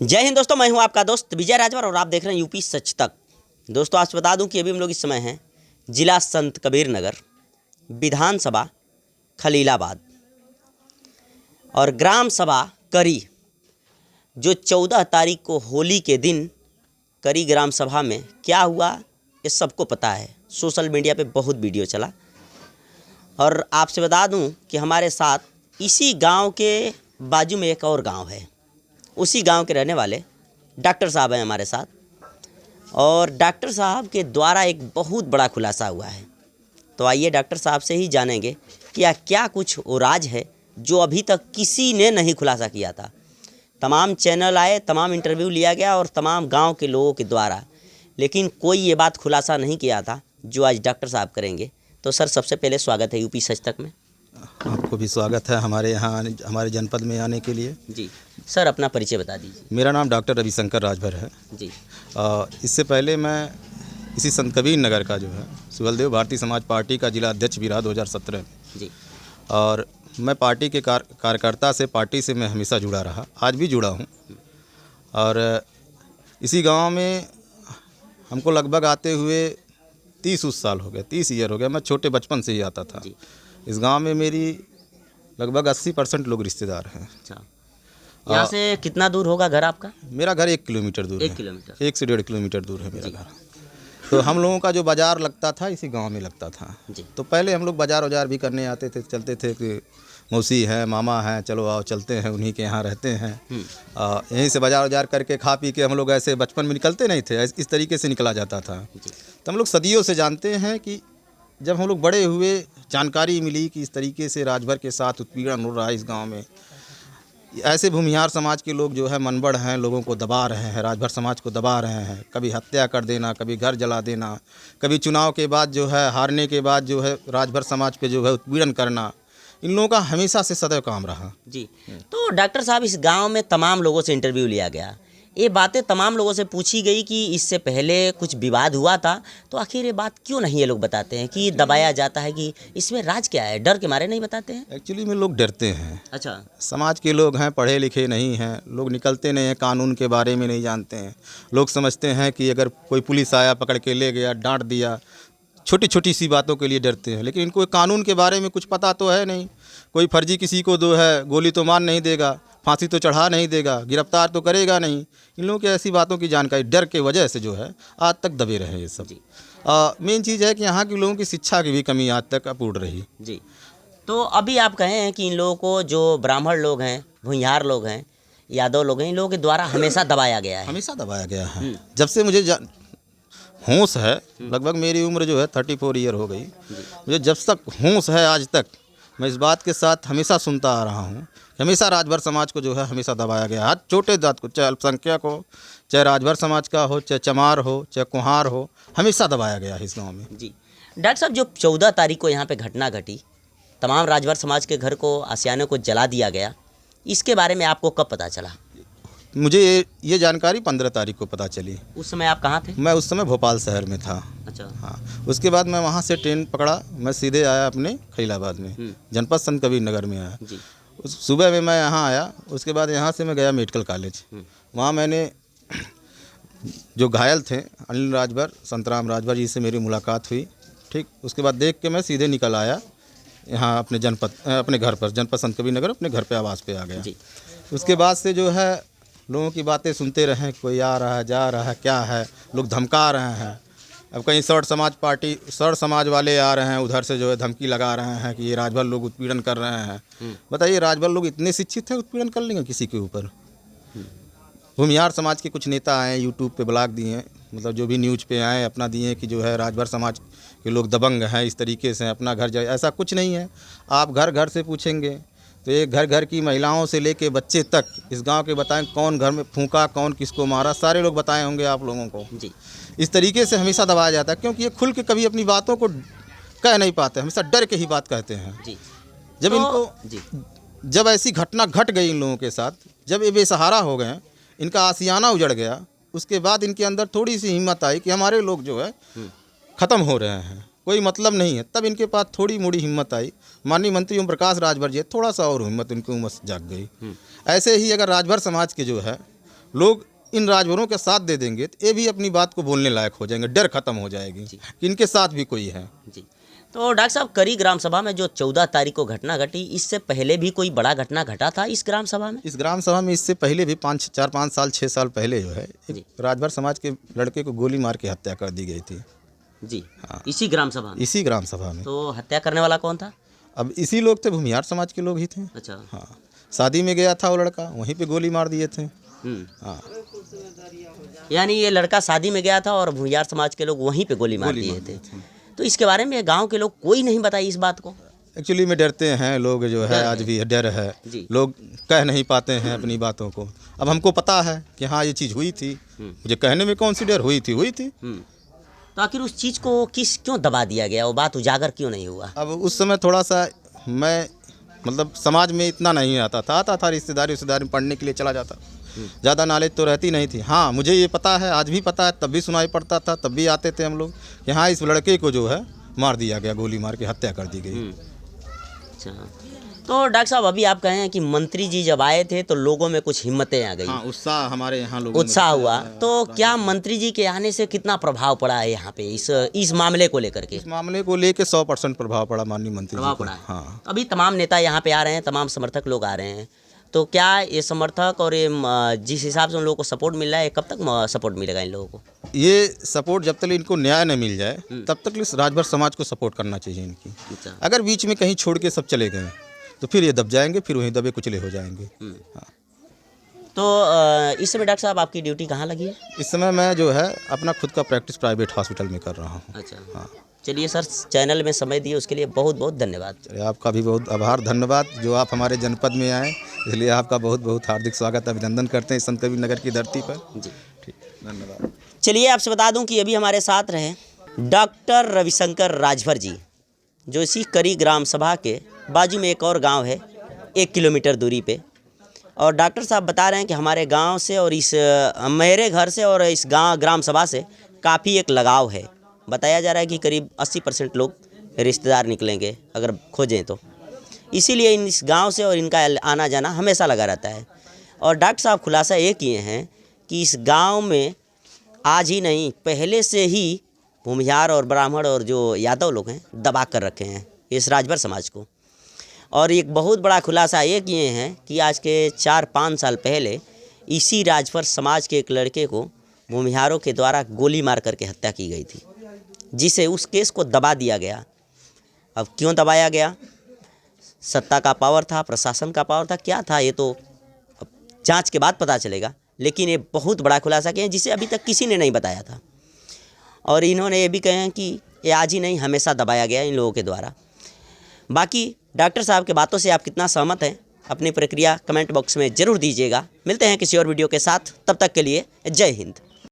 जय हिंद दोस्तों, मैं हूं आपका दोस्त विजय राजभर और आप देख रहे हैं यूपी सच तक। दोस्तों आपसे बता दूं कि अभी हम लोग इस समय हैं जिला संत कबीर नगर, विधानसभा खलीलाबाद और ग्राम सभा करी, जो 14 तारीख को होली के दिन करी ग्राम सभा में क्या हुआ ये सबको पता है। सोशल मीडिया पे बहुत वीडियो चला और आपसे बता दूं कि हमारे साथ इसी गांव के बाजू में एक और गांव है, उसी गांव के रहने वाले डॉक्टर साहब हैं हमारे साथ। और डॉक्टर साहब के द्वारा एक बहुत बड़ा खुलासा हुआ है, तो आइए डॉक्टर साहब से ही जानेंगे कि क्या कुछ वो राज है जो अभी तक किसी ने नहीं खुलासा किया था। तमाम चैनल आए, तमाम इंटरव्यू लिया गया और तमाम गांव के लोगों के द्वारा, लेकिन कोई ये बात खुलासा नहीं किया था जो आज डॉक्टर साहब करेंगे। तो सर, सबसे पहले स्वागत है यूपी सच तक में। आपको भी स्वागत है हमारे यहाँ हमारे जनपद में आने के लिए। जी सर, अपना परिचय बता दीजिए। मेरा नाम डॉक्टर रविशंकर राजभर है जी। इससे पहले मैं इसी संत कबीर नगर का जो है सुहलदेव भारतीय समाज पार्टी का जिला अध्यक्ष भी रहा 2017 में जी। और मैं पार्टी के कार्यकर्ता से पार्टी से मैं हमेशा जुड़ा रहा, आज भी जुड़ा हूँ। और इसी गांव में हमको लगभग आते हुए 30 साल हो गए, 30 ईयर हो गए। मैं छोटे बचपन से ही आता था। इस गांव में मेरी लगभग 80% लोग रिश्तेदार हैं। अच्छा, यहाँ से कितना दूर होगा घर आपका? मेरा घर 1 किलोमीटर दूर है। 1 किलोमीटर, 1 से 1.5 किलोमीटर दूर है मेरा घर। तो हम लोगों का जो बाज़ार लगता था इसी गांव में लगता था जी। तो पहले हम लोग बाज़ार भी करने आते थे, चलते थे कि मौसी हैं, मामा हैं, चलो आओ चलते हैं, उन्हीं के यहाँ रहते हैं। यहीं से बाज़ार करके खा पी के हम लोग ऐसे बचपन में निकलते नहीं थे, इस तरीके से निकला जाता था। तो हम लोग सदियों से जानते हैं कि जब हम लोग बड़े हुए, जानकारी मिली कि इस तरीके से राजभर के साथ उत्पीड़न हो रहा है इस गांव में। ऐसे भूमिहार समाज के लोग जो है मनबड़ हैं, लोगों को दबा रहे हैं, राजभर समाज को दबा रहे हैं। कभी हत्या कर देना, कभी घर जला देना, कभी चुनाव के बाद जो है हारने के बाद जो है राजभर समाज पे जो है उत्पीड़न करना, इन लोगों का हमेशा से सदैव काम रहा। जी। तो डॉक्टर साहब, इस गांव में तमाम लोगों से इंटरव्यू लिया गया, ये बातें तमाम लोगों से पूछी गई कि इससे पहले कुछ विवाद हुआ था, तो आखिर ये बात क्यों नहीं ये लोग बताते हैं कि दबाया जाता है, कि इसमें राज क्या है? डर के मारे नहीं बताते हैं? एक्चुअली में लोग डरते हैं। अच्छा। समाज के लोग हैं, पढ़े लिखे नहीं हैं, लोग निकलते नहीं हैं, कानून के बारे में नहीं जानते हैं। लोग समझते हैं कि अगर कोई पुलिस आया, पकड़ के ले गया, डांट दिया, छोटी छोटी सी बातों के लिए डरते हैं। लेकिन इनको कानून के बारे में कुछ पता तो है नहीं। कोई फर्जी किसी को जो है गोली तो मार नहीं देगा, फांसी तो चढ़ा नहीं देगा, गिरफ्तार तो करेगा नहीं। इन लोगों की ऐसी बातों की जानकारी, डर के वजह से जो है आज तक दबे रहे ये सब। मेन चीज़ है कि यहाँ के लोगों की शिक्षा की भी कमी आज तक अपूर्ण रही। जी। तो अभी आप कहें हैं कि इन लोगों को, जो ब्राह्मण लोग हैं, भूमिहार लोग हैं, यादव लोग हैं, इन लोगों के द्वारा हमेशा दबाया गया है। हमेशा दबाया गया है। जब से मुझे होश है, लगभग मेरी उम्र जो है 34 ईयर हो गई, मुझे जब तक होश है आज तक मैं इस बात के साथ हमेशा सुनता आ रहा हूँ। हमेशा राजभर समाज को जो है हमेशा दबाया गया, हर छोटे जात को, चाहे अल्पसंख्यक हो, चाहे राजभर समाज का हो, चाहे चमार हो, चाहे कुम्हार हो, हमेशा दबाया गया है इस गाँव में। जी। डॉक्टर साहब, जो 14 तारीख को यहाँ पे घटना घटी, तमाम राजभर समाज के घर को, आशियाने को जला दिया गया, इसके बारे में आपको कब पता चला? मुझे ये जानकारी 15 तारीख को पता चली। उस समय आप कहाँ थे? मैं उस समय भोपाल शहर में था। अच्छा। हाँ, उसके बाद मैं वहाँ से ट्रेन पकड़ा, मैं सीधे आया अपने खलीलाबाद में, जनपद संत कबीर नगर में आया। जी। सुबह में मैं यहाँ आया, उसके बाद यहाँ से मैं गया मेडिकल कॉलेज। वहाँ मैंने जो घायल थे अनिल राजभर, संतराम राजभर जी से मेरी मुलाकात हुई। ठीक, उसके बाद देख के मैं सीधे निकल आया यहाँ अपने अपने घर पर, जनपद संत कबीर नगर, अपने घर पे आवास पे आ गया। उसके बाद से जो है लोगों की बातें सुनते रहे, कोई आ रहा है, जा रहा है, क्या है, लोग धमका रहे हैं। अब कहीं सड़ समाज वाले आ रहे हैं, उधर से जो है धमकी लगा रहे हैं कि ये राजभर लोग उत्पीड़न कर रहे हैं। बताइए, राजभर लोग इतने शिक्षित हैं, उत्पीड़न कर लेंगे किसी के ऊपर? भूमिहार समाज के कुछ नेता आए, यूट्यूब पे ब्लॉग दिए, मतलब जो भी न्यूज़ पे आए अपना दिए कि जो है राजभर समाज के लोग दबंग हैं, इस तरीके से अपना घर जाए। ऐसा कुछ नहीं है। आप घर घर से पूछेंगे तो ये घर घर की महिलाओं से लेके बच्चे तक इस गांव के बताएं कौन घर में फूंका, कौन किसको मारा, सारे लोग बताए होंगे आप लोगों को। जी। इस तरीके से हमेशा दबाया जाता है, क्योंकि ये खुल के कभी अपनी बातों को कह नहीं पाते, हमेशा डर के ही बात कहते हैं। जी। जब ऐसी घटना घट गई इन लोगों के साथ, जब ये बेसहारा हो गए, इनका आशियाना उजड़ गया, उसके बाद इनके अंदर थोड़ी सी हिम्मत आई कि हमारे लोग जो है ख़त्म हो रहे हैं, कोई मतलब नहीं है। तब इनके पास थोड़ी मोड़ी हिम्मत आई। माननीय मंत्री ओम प्रकाश राजभर जी, थोड़ा सा और हिम्मत, उनकी उम्र जाग गई। ऐसे ही अगर राजभर समाज के जो है लोग इन राजभरों के साथ दे देंगे तो ये भी अपनी बात को बोलने लायक हो जाएंगे, डर खत्म हो जाएगी कि इनके साथ भी कोई है। जी। तो डॉक्टर साहब, करी ग्राम सभा में जो 14 तारीख को घटना घटी, इससे पहले भी कोई बड़ा घटना घटा था इस ग्राम सभा में? इस ग्राम सभा में इससे पहले भी 4-5 साल 6 साल पहले जो है एक राजभर समाज के लड़के को गोली मार के हत्या कर दी गई थी। जी। हाँ। इसी ग्राम सभा में? इसी ग्राम सभा में। तो हत्या करने वाला कौन था? अब इसी लोग थे, भूमिहार समाज के लोग ही थे। अच्छा। हाँ, शादी में गया था वो लड़का, वहीं पे गोली मार दिए थे। हाँ, यानी ये लड़का शादी में गया था और भूमिहार समाज के लोग वहीं पे गोली मार दिए थे। तो इसके बारे में गांव के लोग कोई नहीं बताई इस बात को? एक्चुअली में डरते हैं लोग, जो है आज भी डर है, लोग कह नहीं पाते हैं अपनी बातों को। अब हमको पता है कि हाँ ये चीज़ हुई थी, मुझे कहने में कौन सी डर, हुई थी। तो आखिर उस चीज़ को क्यों दबा दिया गया, वो बात उजागर क्यों नहीं हुआ? अब उस समय थोड़ा सा मैं मतलब समाज में इतना नहीं आता था रिश्तेदारी में पढ़ने के लिए चला जाता, ज़्यादा नॉलेज तो रहती नहीं थी। हाँ, मुझे ये पता है, आज भी पता है, तब भी सुनाई पड़ता था, तब भी आते थे हम लोग कि हाँ इस लड़के को जो है मार दिया गया, गोली मार के हत्या कर दी गई। अच्छा, तो डॉक्टर साहब अभी आप कहें कि मंत्री जी जब आए थे तो लोगों में कुछ हिम्मतें आ गई। हाँ, उत्साह हमारे यहाँ लोगों में उत्साह हुआ। तो क्या मंत्री जी के आने से कितना प्रभाव पड़ा है यहाँ पे इस मामले को लेकर के? इस मामले को लेकर 100% प्रभाव पड़ा माननीय मंत्री जी को। पड़ा है। हाँ, अभी तमाम नेता यहाँ पे आ रहे हैं, तमाम समर्थक लोग आ रहे हैं, तो क्या ये समर्थक और ये जिस हिसाब से उन लोगों को सपोर्ट मिल रहा है, कब तक सपोर्ट मिलेगा इन लोगों को? ये सपोर्ट जब तक इनको न्याय न मिल जाए तब तक इस राजभर समाज को सपोर्ट करना चाहिए इनकी। अच्छा। अगर बीच में कहीं छोड़ के सब चले गए तो फिर ये दब जाएंगे, फिर वहीं दबे कुचले हो जाएंगे। हाँ। तो इस समय डॉक्टर साहब आपकी ड्यूटी कहाँ लगी है? इस समय मैं जो है अपना खुद का प्रैक्टिस प्राइवेट हॉस्पिटल में कर रहा हूँ। अच्छा। हाँ। चलिए सर, चैनल में समय दिए उसके लिए बहुत बहुत धन्यवाद। चलिए, आपका भी बहुत आभार, धन्यवाद जो आप हमारे जनपद में आए, इसलिए आपका बहुत बहुत हार्दिक स्वागत, अभिनंदन करते हैं संत कबीर नगर की धरती पर। जी ठीक, धन्यवाद। चलिए आपसे बता दूं कि अभी हमारे साथ रहे डॉक्टर रविशंकर राजभर जी, जो इसी करी ग्राम सभा के बाजू में एक और गांव है 1 किलोमीटर दूरी पे। और डॉक्टर साहब बता रहे हैं कि हमारे गांव से और इस मेरे घर से और इस ग्राम सभा से काफ़ी एक लगाव है। बताया जा रहा है कि करीब 80% लोग रिश्तेदार निकलेंगे अगर खोजें तो, इसीलिए इस गांव से और इनका आना जाना हमेशा लगा रहता है। और डॉक्टर साहब खुलासा ये किए हैं कि इस गांव में आज ही नहीं, पहले से ही भूमिहार और ब्राह्मण और जो यादव लोग हैं दबा कर रखे हैं इस राजभर समाज को। और एक बहुत बड़ा खुलासा ये किए हैं कि आज के 4-5 साल पहले इसी राजभर समाज के एक लड़के को भूमिहारों के द्वारा गोली मार करके हत्या की गई थी, जिसे उस केस को दबा दिया गया। अब क्यों दबाया गया? सत्ता का पावर था, प्रशासन का पावर था, क्या था ये तो जांच के बाद पता चलेगा। लेकिन ये बहुत बड़ा खुलासा किया जिसे अभी तक किसी ने नहीं बताया था। और इन्होंने ये भी कहे हैं कि ये आज ही नहीं, हमेशा दबाया गया इन लोगों के द्वारा। बाकी डॉक्टर साहब के बातों से आप कितना सहमत हैं, अपनी प्रक्रिया कमेंट बॉक्स में ज़रूर दीजिएगा। मिलते हैं किसी और वीडियो के साथ, तब तक के लिए जय हिंद।